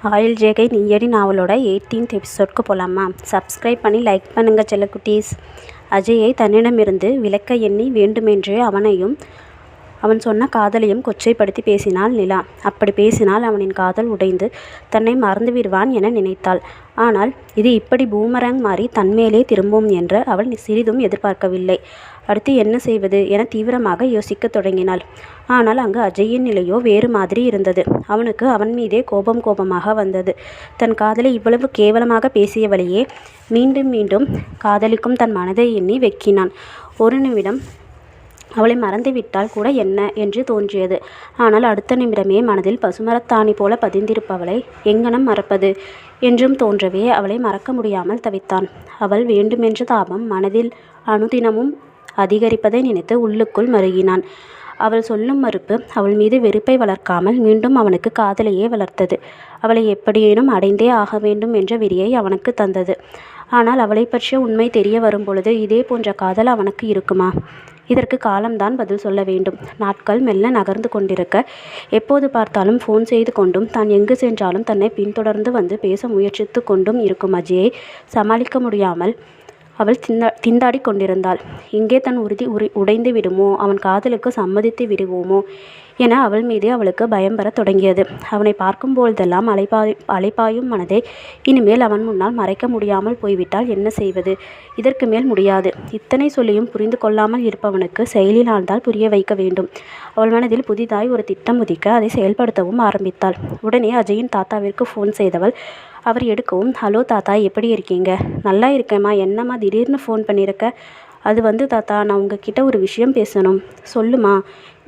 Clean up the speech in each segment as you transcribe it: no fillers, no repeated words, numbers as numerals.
ஆயுள் ரேகை நீயடி நாவலோட 18th எபிசோட்க்கு போகலாமா? சப்ஸ்கிரைப் பண்ணி லைக் பண்ணுங்க செல்லக்குட்டீஸ். அஜயை தன்னிடமிருந்து விலக்க எண்ணி வேண்டுமென்றே அவனையும் அவன் சொன்ன காதலையும் கொச்சைப்படுத்தி பேசினாள் நிலா. அப்படி பேசினால் அவனின் காதல் உடைந்து தன்னை மறந்து விடுவான் என நினைத்தாள். ஆனால் இது இப்படி பூமரங் மாறி தன்மேலே திரும்பும் என்று அவள் சிறிதும் எதிர்பார்க்கவில்லை. அடுத்து என்ன செய்வது என தீவிரமாக யோசிக்கத் தொடங்கினாள். ஆனால் அங்கு அஜயின் நிலையோ வேறு மாதிரி இருந்தது. அவனுக்கு அவன் மீதே கோபமாக வந்தது. தன் காதலை இவ்வளவு கேவலமாக பேசியவளையே மீண்டும் மீண்டும் காதலிக்கும் தன் மனதை எண்ணி வெக்கினான். ஒரு நிமிடம் அவளை மறந்துவிட்டால் கூட என்ன என்று தோன்றியது. ஆனால் அடுத்த நிமிடமே மனதில் பசுமரத்தாணி போல பதிந்திருப்பவளை எங்கனம் மறப்பது என்றும் தோன்றவே அவளை மறக்க முடியாமல் தவித்தான். அவள் வேண்டுமென்ற தாபம் மனதில் அனுதினமும் அதிகரிப்பதை நினைத்து உள்ளுக்குள் மருகினான். அவள் சொல்லும் மறுப்பு அவள் மீது வெறுப்பை வளர்க்காமல் மீண்டும் அவனுக்கு காதலையே வளர்த்தது. அவளை எப்படியேனும் அடைந்தே ஆக வேண்டும் என்ற வெறியை அவனுக்கு தந்தது. ஆனால் அவளை பற்றிய உண்மை தெரிய வரும் பொழுது இதே போன்ற காதல் அவனுக்கு இருக்குமா? இதற்கு காலம்தான் பதில் சொல்ல வேண்டும். நாட்கள் மெல்ல நகர்ந்து கொண்டிருக்க எப்போது பார்த்தாலும் ஃபோன் செய்து கொண்டும் தான் எங்கு சென்றாலும் தன்னை பின்தொடர்ந்து வந்து பேச முயற்சித்து கொண்டும் இருக்கும் அஜயை சமாளிக்க முடியாமல் அவள் திண்டாடி கொண்டிருந்தாள். இங்கே தன் உறுதி உடைந்து விடுமோ, அவன் காதலுக்கு சம்மதித்து விடுவோமோ என அவள் மீது அவளுக்கு பயம் பெற தொடங்கியது. அவனை பார்க்கும்போதெல்லாம் அலைப்பாயும் மனதை இனிமேல் அவன் முன்னால் மறைக்க முடியாமல் போய்விட்டால் என்ன செய்வது? இதற்கு மேல் முடியாது. இத்தனை சொல்லியும் புரிந்து கொள்ளாமல் இருப்பவனுக்கு செயலினால்தான் புரிய வைக்க வேண்டும். அவள் மனதில் புதிதாய் ஒரு திட்டம் உதிக்க அதை செயல்படுத்தவும் ஆரம்பித்தாள். உடனே அஜயின் தாத்தாவிற்கு ஃபோன் செய்தவள் அவர் எடுக்கவும், ஹலோ தாத்தா, எப்படி இருக்கீங்க? நல்லா இருக்கேம்மா. என்னம்மா திடீர்னு ஃபோன் பண்ணியிருக்க? அது தாத்தா, நான் உங்ககிட்ட ஒரு விஷயம் பேசணும். சொல்லுமா?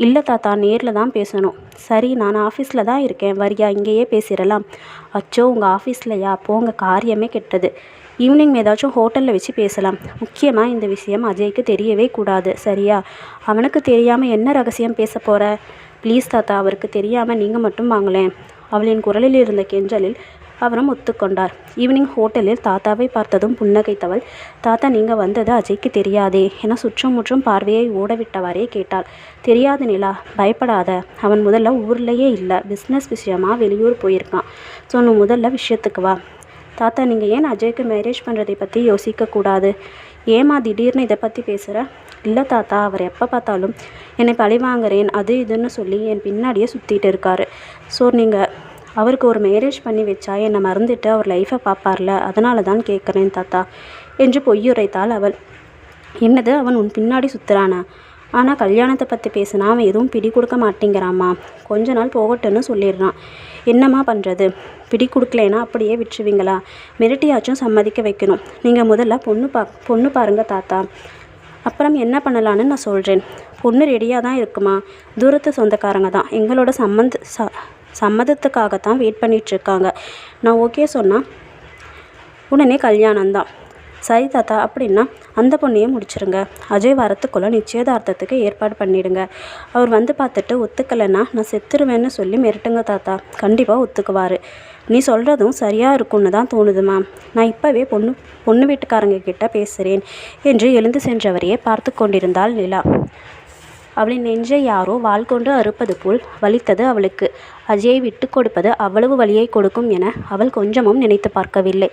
இல்லை தாத்தா, நேரில் தான் பேசணும். சரி, நான் ஆஃபீஸில் தான் இருக்கேன், வரியா? இங்கேயே பேசிடலாம். அச்சோ, உங்கள் ஆஃபீஸ்லையா? போங்க, காரியமே கெட்டது. ஈவினிங் ஏதாச்சும் ஹோட்டலில் வச்சு பேசலாம். முக்கியமாக இந்த விஷயம் அஜய்க்கு தெரியவே கூடாது, சரியா? அவனுக்கு தெரியாமல் என்ன ரகசியம் பேச போகிற? ப்ளீஸ் தாத்தா, அவருக்கு தெரியாமல் நீங்கள் மட்டும் வாங்களேன். அவளின் குரலில் இருந்த கெஞ்சலில் அவரும் ஒத்துக்கொண்டார். ஈவினிங் ஹோட்டலில் தாத்தாவை பார்த்ததும் புன்னகைத்தவள், தாத்தா, நீங்கள் வந்தது அஜய்க்கு தெரியாதே என சுற்றும் முற்றும் பார்வையை ஓடவிட்டவாறே கேட்டாள். தெரியாது நிலா, பயப்படாத. அவன் முதல்ல ஊர்லேயே இல்லை, பிஸ்னஸ் விஷயமா வெளியூர் போயிருக்கான். ஸோ நீ முதல்ல விஷயத்துக்கு வா. தாத்தா, நீங்கள் ஏன் அஜய்க்கு மேரேஜ் பண்ணுறதை பற்றி யோசிக்கக்கூடாது? ஏமா திடீர்னு இதை பற்றி பேசுகிற? இல்லை தாத்தா, அவர் எப்போ பார்த்தாலும் என்னை பழி வாங்குறேன் அது இதுன்னு சொல்லி என் பின்னாடியே சுற்றிட்டு இருக்காரு. ஸோ நீங்கள் அவருக்கு ஒரு மேரேஜ் பண்ணி வச்சா என்னை மறந்துட்டு அவர் லைஃப்பை பார்ப்பார்ல, அதனால தான் கேட்குறேன் தாத்தா என்று பொய்யுரைத்தாள் அவள். என்னது, அவன் உன் பின்னாடி சுற்றுறானா? ஆனால் கல்யாணத்தை பற்றி பேசினா அவன் எதுவும் பிடி கொடுக்க மாட்டேங்கிறாம்மா. கொஞ்ச நாள் போகட்டுன்னு சொல்லிடுறான். என்னம்மா பண்ணுறது? பிடி கொடுக்கலைன்னா அப்படியே விட்டுருவீங்களா? மிரட்டியாச்சும் சம்மதிக்க வைக்கணும். நீங்கள் முதல்ல பொண்ணு பாருங்க தாத்தா, அப்புறம் என்ன பண்ணலான்னு நான் சொல்கிறேன். பொண்ணு ரெடியாக தான் இருக்குமா? தூரத்து சொந்தக்காரங்க தான், எங்களோட சம்மதத்துக்காகத்தான் வெயிட் பண்ணிகிட்ருக்காங்க. நான் ஓகே சொன்னால் உடனே கல்யாணம்தான். சரி தாத்தா, அப்படின்னா அந்த பொண்ணையே முடிச்சிருங்க. அஜய் வரத்துக்குள்ளே நிச்சயதார்த்தத்துக்கு ஏற்பாடு பண்ணிடுங்க. அவர் வந்து பார்த்துட்டு ஒத்துக்கலைன்னா நான் செத்துருவேன்னு சொல்லி மிரட்டுங்க தாத்தா, கண்டிப்பாக ஒத்துக்குவார். நீ சொல்கிறதும் சரியாக இருக்குன்னு தான் தோணுதுமா. நான் இப்போவே பொண்ணு வீட்டுக்காரங்க கிட்ட பேசுகிறேன் என்று எழுந்து சென்றவரையே பார்த்து கொண்டிருந்தாள் நிலா. அவளின் நெஞ்சை யாரோ வாள் கொண்டு அறுப்பது போல் வலித்தது அவளுக்கு. அஜயை விட்டு கொடுப்பது அவ்வளவு வலியை கொடுக்கும் என அவள் கொஞ்சமும் நினைத்து பார்க்கவில்லை.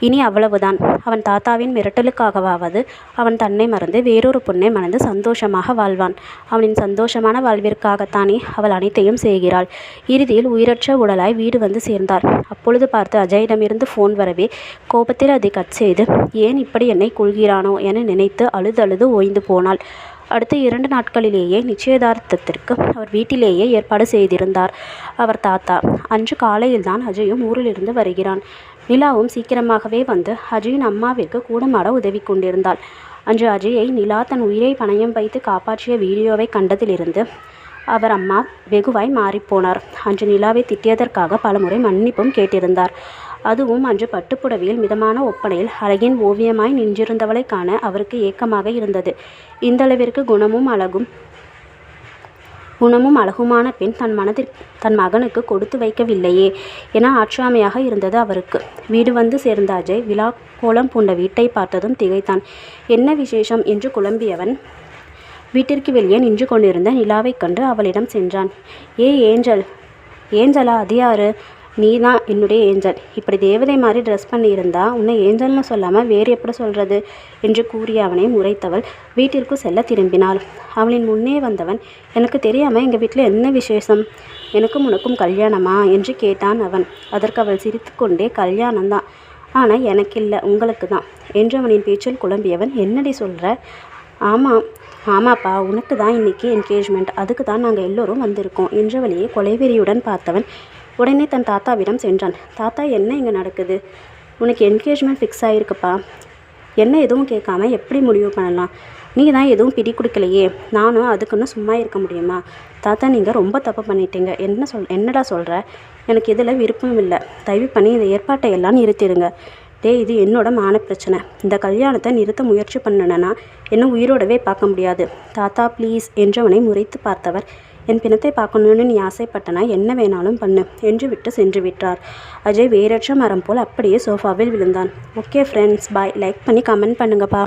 இனி அவ்வளவுதான். அவன் தாத்தாவின் மிரட்டலுக்காகவாவது அவன் தன்னை மறந்து வேறொரு பொண்ணை மணந்து சந்தோஷமாக வாழ்வான். அவனின் சந்தோஷமான வாழ்விற்காகத்தானே அவள் அனைத்தையும் செய்கிறாள். இறுதியில் உயிரற்ற உடலாய் வீடு வந்து சேர்ந்தாள். அப்பொழுது பார்த்து அஜயிடமிருந்து ஃபோன் வரவே கோபத்தில் அதை கட் செய்து, ஏன் இப்படி என்னை கொள்கிறானோ என நினைத்து அழுது ஓய்ந்து போனாள். அடுத்த 2 நாட்களிலேயே நிச்சயதார்த்தத்திற்கு அவர் வீட்டிலேயே ஏற்பாடு செய்திருந்தார் அவர் தாத்தா. அன்று காலையில்தான் அஜயும் ஊரிலிருந்து வருகிறான். நிலாவும் சீக்கிரமாகவே வந்து அஜயின் அம்மாவிற்கு கூடமாட உதவி கொண்டிருந்தாள். அன்று அஜயை நிலா தன் உயிரை பணயம் வைத்து காப்பாற்றிய வீடியோவை கண்டதிலிருந்து அவர் அம்மா வெகுவாய் மாறிப்போனார். அன்று நிலாவை திட்டியதற்காக பலமுறை மன்னிப்பும் கேட்டிருந்தார். அதுவும் அன்று பட்டுப்புடவையில் மிதமான ஒப்பனையில் அழகின் ஓவியமாய் நின்றிருந்தவளை காண அவருக்கு ஏக்கமாக இருந்தது. இந்தளவிற்கு குணமும் அழகுமான பெண் தன் மகனுக்கு கொடுத்து வைக்கவில்லையே என ஆற்றாமையாக இருந்தது அவருக்கு. வீடு வந்து சேர்ந்த அஜய் விழா கோலம் பூண்ட வீட்டை பார்த்ததும் திகைத்தான். என்ன விசேஷம் என்று குழம்பியவன் வீட்டிற்கு வெளியே நின்று கொண்டிருந்த நிலாவை கண்டு அவளிடம் சென்றான். ஏஞ்சலா, அது யாரு? நீ தான் என்னுடைய ஏஞ்சல். இப்படி தேவதை மாதிரி ட்ரெஸ் பண்ணியிருந்தா உன்னை ஏஞ்சல்னு சொல்லாமல் வேறு எப்படி சொல்கிறது என்று கூறிய அவனை முறைத்தவள் வீட்டிற்கு செல்ல திரும்பினாள். அவளின் முன்னே வந்தவன், எனக்கு தெரியாமல் எங்கள் வீட்டில் என்ன விசேஷம், எனக்கும் உனக்கும் கல்யாணமா என்று கேட்டான் அவன். அதற்கு அவள் சிரித்து கொண்டே, கல்யாணம்தான், ஆனால் எனக்கு இல்லை, உங்களுக்கு தான் என்று அவனின் பேச்சில் குழம்பியவன், என்னடி சொல்கிற? ஆமாப்பா, உனக்கு தான் இன்றைக்கி என்கேஜ்மெண்ட், அதுக்கு தான் நாங்கள் எல்லோரும் வந்திருக்கோம் என்றவளையே கொலைவெறியுடன் பார்த்தவன் உடனே தன் தாத்தாவிடம் சென்றான். தாத்தா, என்ன இங்கே நடக்குது? உனக்கு என்கேஜ்மெண்ட் ஃபிக்ஸ் ஆகிருக்குப்பா. என்ன எதுவும் கேட்காம எப்படி முடிவு பண்ணலாம்? நீ தான் எதுவும் பிடி கொடுக்கலையே, நானும் அதுக்குன்னு சும்மா இருக்க முடியுமா? தாத்தா, நீங்கள் ரொம்ப தப்பு பண்ணிட்டீங்க. என்னடா சொல்கிற? எனக்கு இதில் விருப்பம் இல்லை. தயவு பண்ணி இந்த ஏற்பாட்டை எல்லாம் நிறுத்திடுங்க. இது என்னோட மான பிரச்சனை. இந்த கல்யாணத்தை நிறுத்த முயற்சி பண்ணனா என்ன உயிரோடவே பார்க்க முடியாது. தாத்தா ப்ளீஸ் என்றவனை முறைத்து பார்த்தவர், என் பிணத்தை பார்க்கணுன்னு நீ ஆசைப்பட்டனா என்ன வேணாலும் பண்ணு என்று விட்டு சென்று விட்டார். அஜய் வேறற்ற மரம் போல் அப்படியே சோஃபாவில் விழுந்தான். ஓகே ஃப்ரெண்ட்ஸ், பாய். லைக் பண்ணி கமெண்ட் பண்ணுங்கப்பா.